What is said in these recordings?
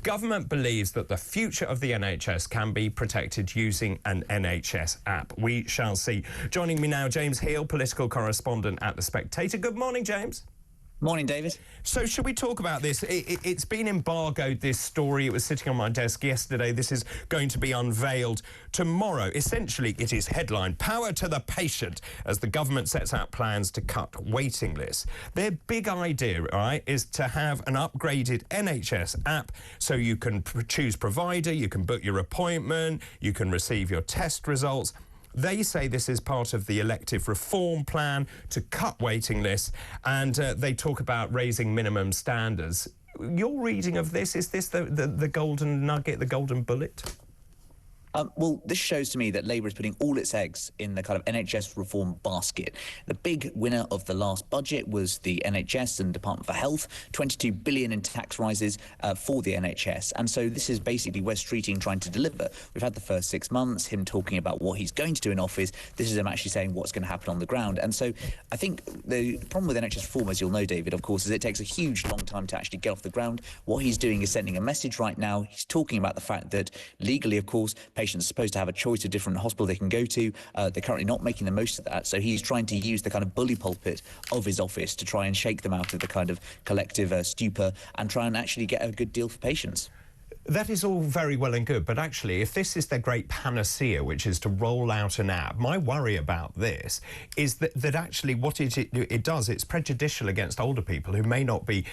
government believes that the future of the NHS can be protected using an NHS app. We shall see. Joining me now, James Heale, political correspondent at The Spectator. Good morning, James. Morning, David. So should we talk about this? It's been embargoed, this story. It was sitting on my desk yesterday. This is going to be unveiled tomorrow. Essentially, it is headline, "Power to the Patient," as the government sets out plans to cut waiting lists. Their big idea, right, is to have an upgraded NHS app so you can choose provider, you can book your appointment, you can receive your test results. They say this is part of the elective reform plan to cut waiting lists, and they talk about raising minimum standards. Your reading of this, is this the golden nugget, the golden bullet? Well, this shows to me that Labour is putting all its eggs in the kind of NHS reform basket. The big winner of the last budget was the NHS and Department for Health, 22 billion in tax rises for the NHS. And so this is basically Wes Streeting trying to deliver. We've had the first 6 months, him talking about what he's going to do in office. This is him actually saying what's going to happen on the ground. And so I think the problem with NHS reform, as you'll know, David, of course, is it takes a huge long time to actually get off the ground. What he's doing is sending a message right now. He's talking about the fact that legally, of course, patients are supposed to have a choice of different hospitals they can go to. They're currently not making the most of that. So he's trying to use the kind of bully pulpit of his office to try and shake them out of the kind of collective stupor and try and actually get a good deal for patients. That is all very well and good, but actually, if this is their great panacea, which is to roll out an app, my worry about this is that actually what it does, it's prejudicial against older people who may not be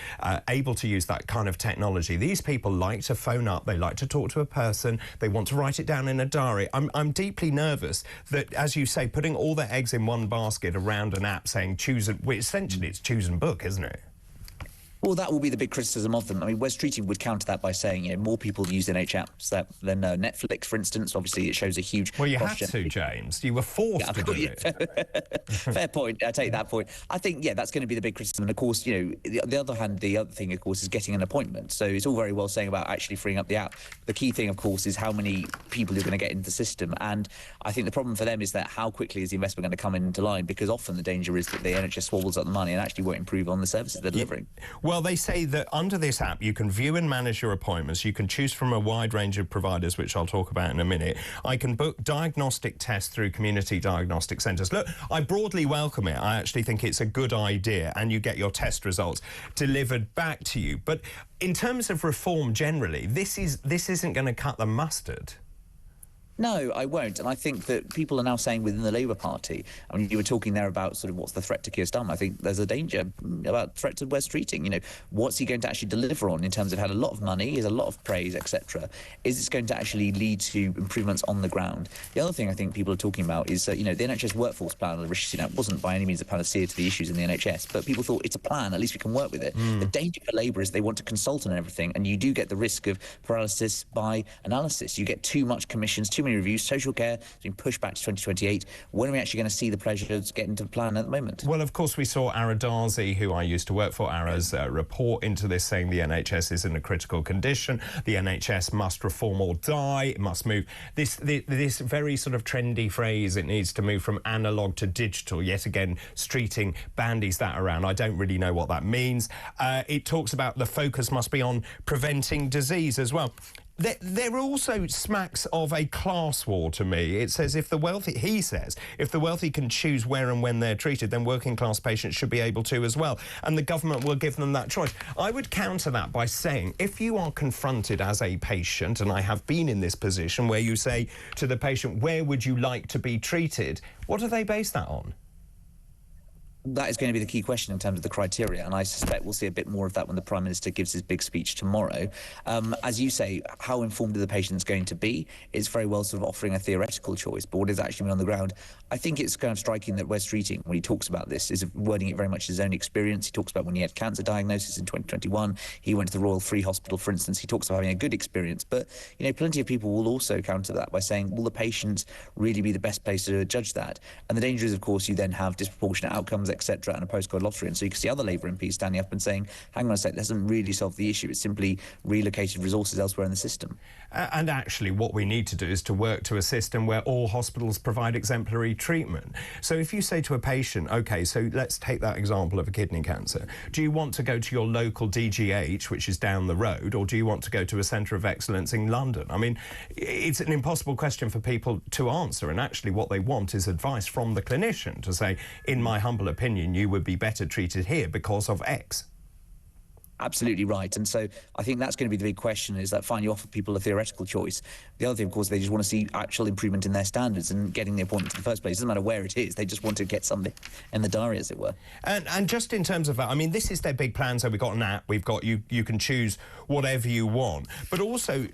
able to use that kind of technology. These people like to phone up, they like to talk to a person, they want to write it down in a diary. I'm deeply nervous that, as you say, putting all their eggs in one basket around an app saying choose, essentially it's choose and book, isn't it? Well, that will be the big criticism of them. I mean, Wes Streeting would counter that by saying, more people use NHS apps than Netflix, for instance. Obviously, it shows a huge... Well, you had to, James. You were forced to do it. Fair point. I take that point. I think, that's going to be the big criticism. And, of course, the other thing, of course, is getting an appointment. So it's all very well saying about actually freeing up the app. The key thing, of course, is how many people you're going to get into the system. And I think the problem for them is that how quickly is the investment going to come into line? Because often the danger is that the NHS swallows up the money and actually won't improve on the services they're delivering. Well, they say that under this app, you can view and manage your appointments. You can choose from a wide range of providers, which I'll talk about in a minute. I can book diagnostic tests through community diagnostic centres. Look, I broadly welcome it. I actually think it's a good idea, and you get your test results delivered back to you. But in terms of reform generally, this isn't going to cut the mustard. No, I won't. And I think that people are now saying within the Labour Party, I mean, you were talking there about sort of what's the threat to Keir Starmer. I think there's a danger about threat to Wes Streeting. What's he going to actually deliver on in terms of had a lot of money, he has a lot of praise, etc. Is this going to actually lead to improvements on the ground? The other thing I think people are talking about is, the NHS workforce plan of Rishi Sunak wasn't by any means a panacea to the issues in the NHS, but people thought it's a plan, at least we can work with it. The danger for Labour is they want to consult on everything, and you do get the risk of paralysis by analysis. You get too much commissions, too many reviews. Social care has been pushed back to 2028. When are we actually going to see the pleasures get into the plan at the moment? Well, of course, we saw Ara Darzi, who I used to work for, Ara's report into this saying the NHS is in a critical condition. The NHS must reform or die. It must move. This very sort of trendy phrase, it needs to move from analogue to digital. Yet again, Streeting bandies that around. I don't really know what that means. It talks about the focus must be on preventing disease as well. There also smacks of a class war to me. It says if the wealthy can choose where and when they're treated, then working class patients should be able to as well. And the government will give them that choice. I would counter that by saying if you are confronted as a patient, and I have been in this position where you say to the patient, where would you like to be treated? What do they base that on? That is going to be the key question in terms of the criteria, and I suspect we'll see a bit more of that when the Prime Minister gives his big speech tomorrow. As you say, how informed are the patients going to be? It's very well sort of offering a theoretical choice, but what is actually on the ground? I think it's kind of striking that Wes Streeting, when he talks about this, is wording it very much his own experience. He talks about when he had cancer diagnosis in 2021. He went to the Royal Free Hospital, for instance. He talks about having a good experience, but plenty of people will also counter that by saying, will the patients really be the best place to judge that? And the danger is, of course, you then have disproportionate outcomes. etc., and a postcode lottery. And so you can see other Labour MPs standing up and saying, hang on a sec, that doesn't really solve the issue. It's simply relocated resources elsewhere in the system. And actually what we need to do is to work to a system where all hospitals provide exemplary treatment. So if you say to a patient, OK, so let's take that example of a kidney cancer. Do you want to go to your local DGH, which is down the road, or do you want to go to a centre of excellence in London? I mean, it's an impossible question for people to answer, and actually what they want is advice from the clinician to say, in my humble opinion, you would be better treated here because of X. Absolutely right. And so I think that's going to be the big question, is that fine, you offer people a theoretical choice. The other thing, of course, they just want to see actual improvement in their standards and getting the appointment in the first place. It doesn't matter where it is. They just want to get something in the diary, as it were. And just in terms of that, I mean, this is their big plan. So we've got an app. We've got you can choose whatever you want. But also,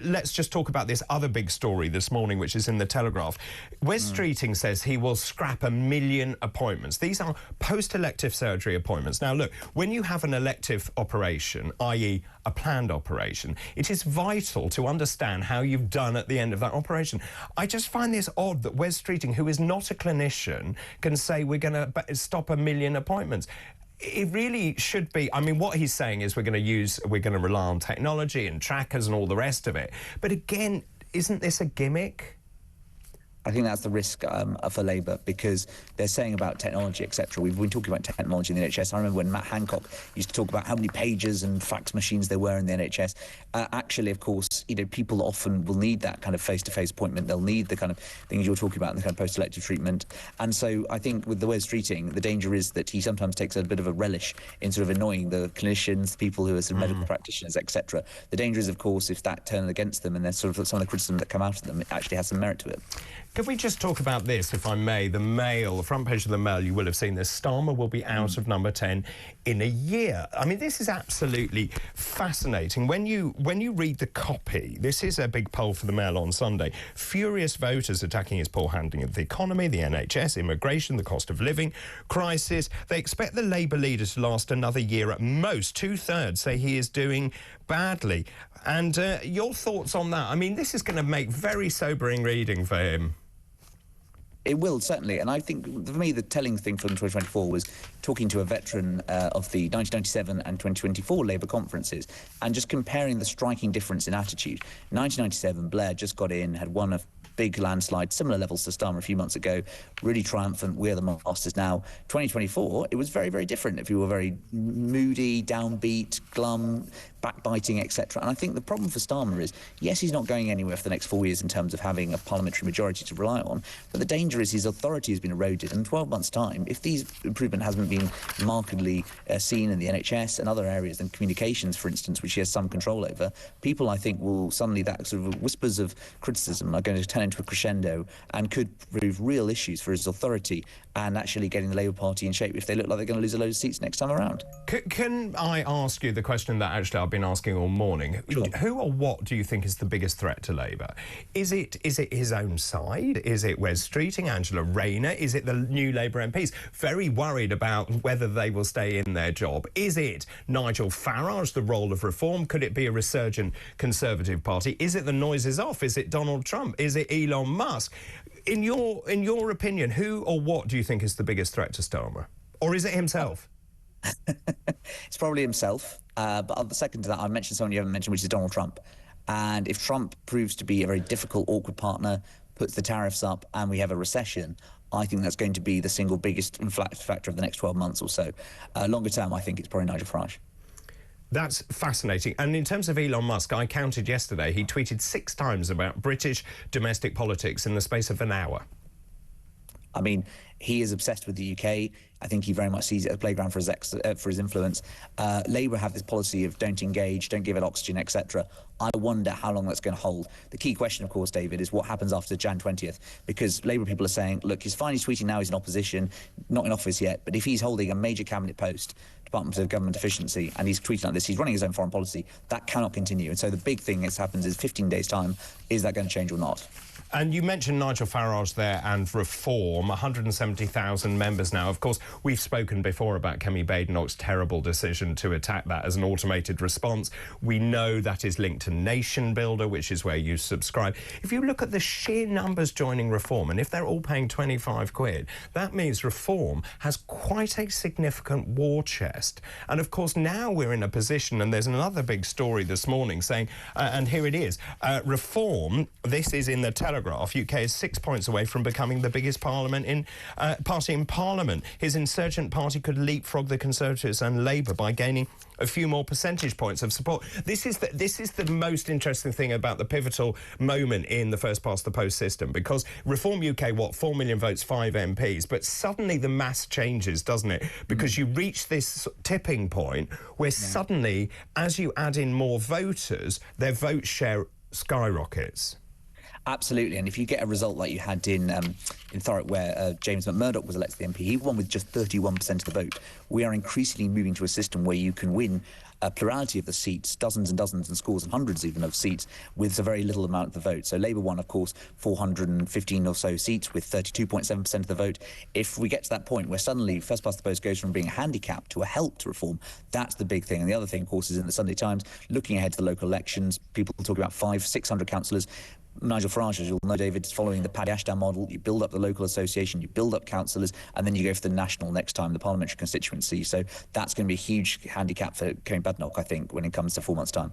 let's just talk about this other big story this morning, which is in the Telegraph. Wes Streeting says he will scrap 1 million appointments. These are post-elective surgery appointments. Now, look, when you have an elective operation, i.e. a planned operation, it is vital to understand how you've done at the end of that operation. I just find this odd that Wes Streeting, who is not a clinician, can say we're going to stop 1 million appointments. It really should be, I mean, what he's saying is we're going to rely on technology and trackers and all the rest of it. But again, isn't this a gimmick? I think that's the risk for Labour, because they're saying about technology, etc. We've been talking about technology in the NHS. I remember when Matt Hancock used to talk about how many pages and fax machines there were in the NHS. Actually, of course, you know, people often will need that kind of face-to-face appointment. They'll need the kind of things you're talking about in the kind of post-elective treatment. And so I think with the Wes Streeting, the danger is that he sometimes takes a bit of a relish in sort of annoying the clinicians, people who are sort of medical practitioners, etc. The danger is, of course, if that turns against them and there's sort of some of the criticism that come out of them, it actually has some merit to it. Can we just talk about this, if I may? The Mail, the front page of the Mail, you will have seen this. Starmer will be out of number 10 in a year. I mean, this is absolutely fascinating. When you read the copy, this is a big poll for the Mail on Sunday. Furious voters attacking his poor handling of the economy, the NHS, immigration, the cost of living crisis. They expect the Labour leader to last another year at most. 2/3 say he is doing badly. And your thoughts on that? I mean, this is going to make very sobering reading for him. It will, certainly. And I think, for me, the telling thing from 2024 was talking to a veteran of the 1997 and 2024 Labour conferences and just comparing the striking difference in attitude. 1997, Blair just got in, had won a big landslide, similar levels to Starmer a few months ago, really triumphant, we're the masters now. 2024, it was very, very different. If you were very moody, downbeat, glum, backbiting, etc. And I think the problem for Starmer is, yes, he's not going anywhere for the next 4 years in terms of having a parliamentary majority to rely on, but the danger is his authority has been eroded. And in 12 months' time, if these improvement hasn't been markedly seen in the NHS and other areas than communications, for instance, which he has some control over, people, I think, will suddenly, that sort of whispers of criticism are going to turn into a crescendo and could prove real issues for his authority and actually getting the Labour Party in shape if they look like they're going to lose a load of seats next time around. Can I ask you the question that actually I've been asking all morning? Sure. Who or what do you think is the biggest threat to Labour? Is it his own side? Is it Wes Streeting, Angela Rayner? Is it the new Labour MPs? Very worried about whether they will stay in their job. Is it Nigel Farage, the role of reform? Could it be a resurgent Conservative Party? Is it the noises off? Is it Donald Trump? Is it Elon Musk? In your opinion, who or what do you think is the biggest threat to Starmer? Or is it himself? It's probably himself. But the second to that, I mentioned someone you haven't mentioned, which is Donald Trump. And if Trump proves to be a very difficult, awkward partner, puts the tariffs up, and we have a recession, I think that's going to be the single biggest factor of the next 12 months or so. Longer term, I think it's probably Nigel Farage. That's fascinating. And in terms of Elon Musk, I counted yesterday, he tweeted 6 times about British domestic politics in the space of an hour. I mean, he is obsessed with the UK. I think he very much sees it as a playground for his influence. Labour have this policy of don't engage, don't give it oxygen, etc. I wonder how long that's going to hold. The key question, of course, David, is what happens after Jan 20th, because Labour people are saying, look, he's fine, he's tweeting now, he's in opposition, not in office yet, but if he's holding a major cabinet post, Department of Government Efficiency, and he's tweeting like this, he's running his own foreign policy, that cannot continue. And so the big thing that happens is 15 days' time, is that going to change or not? And you mentioned Nigel Farage there and reform, 170,000 members now. Of course, we've spoken before about Kemi Badenoch's terrible decision to attack that as an automated response. We know that is linked to Nation Builder, which is where you subscribe. If you look at the sheer numbers joining reform, and if they're all paying 25 quid, that means reform has quite a significant war chest. And of course, now we're in a position, and there's another big story this morning saying, and here it is, reform, this is in the Telegraph, UK is 6 points away from becoming the biggest party in Parliament. His insurgent party could leapfrog the Conservatives and Labour by gaining a few more percentage points of support. This is the most interesting thing about the pivotal moment in the first past the post system, because Reform UK, 4 million votes, 5 MPs, but suddenly the mass changes, doesn't it? Because you reach this tipping point where suddenly, as you add in more voters, their vote share skyrockets. Absolutely, and if you get a result like you had in Thurrock, where James McMurdoch was elected MP, he won with just 31% of the vote. We are increasingly moving to a system where you can win a plurality of the seats, dozens and dozens and scores and hundreds even of seats, with a very little amount of the vote. So Labour won, of course, 415 or so seats with 32.7% of the vote. If we get to that point where suddenly first past the post goes from being a handicap to a help to reform, that's the big thing. And the other thing, of course, is in the Sunday Times, looking ahead to the local elections, people talk about 500-600 councillors. Nigel Farage, as you'll know, David, is following the Paddy Ashdown model. You build up the local association, you build up councillors, and then you go for the national next time, the parliamentary constituency. So that's going to be a huge handicap for Kemi Badenoch, I think, when it comes to 4 months' time.